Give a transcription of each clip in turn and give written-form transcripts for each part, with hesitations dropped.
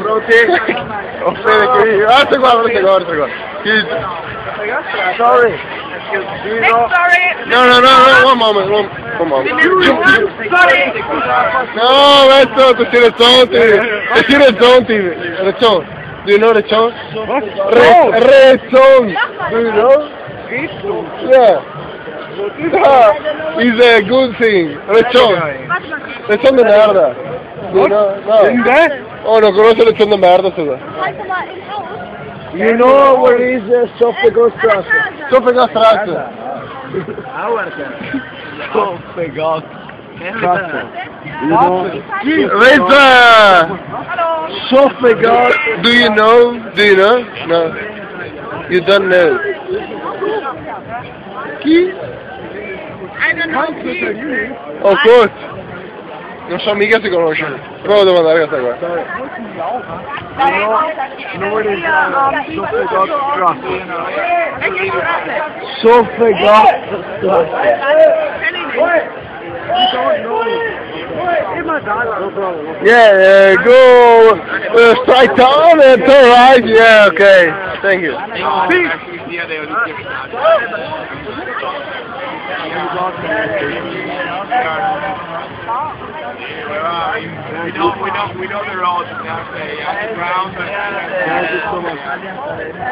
Pronti? Guarda qua. Sorry. No, one moment. No, questo tutti rezzonti. Rezzon. Do you know rezzon? Rezzon. Do you know? Yeah. It's a good thing. Rezzon de merda. No. Oh, non conosco lezione di merda, scusa. You know where is Soffegot Strasse? Soffegot Strasse. Soffegot Strasse. Reza! Soffegot. Do you know? No. You don't know. Chi? I don't know. Of course. Non so mica si conosce. Prova a domandare questa qua. Soffegot Strasse. Yeah, go straight on and turn right. Yeah, okay. Thank you. We know the road. The ground. Thank you so much.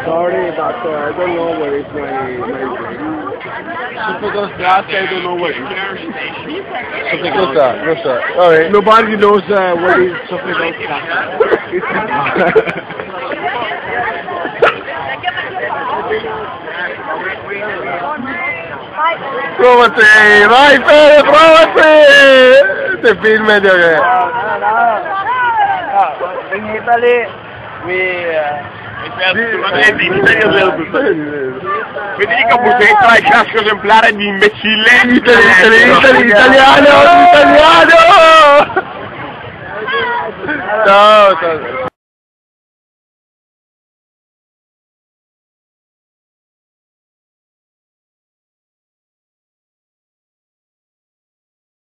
Sorry, but I don't know where is my Soffegot Strasse, I don't know where it is. No, sir. Alright. Nobody knows what is Soffegot Strasse. Provate, vai Fede, provate! Te film medio che... In Italy, Federico Busetto è il classico esemplare di imbecille. Italiano! No,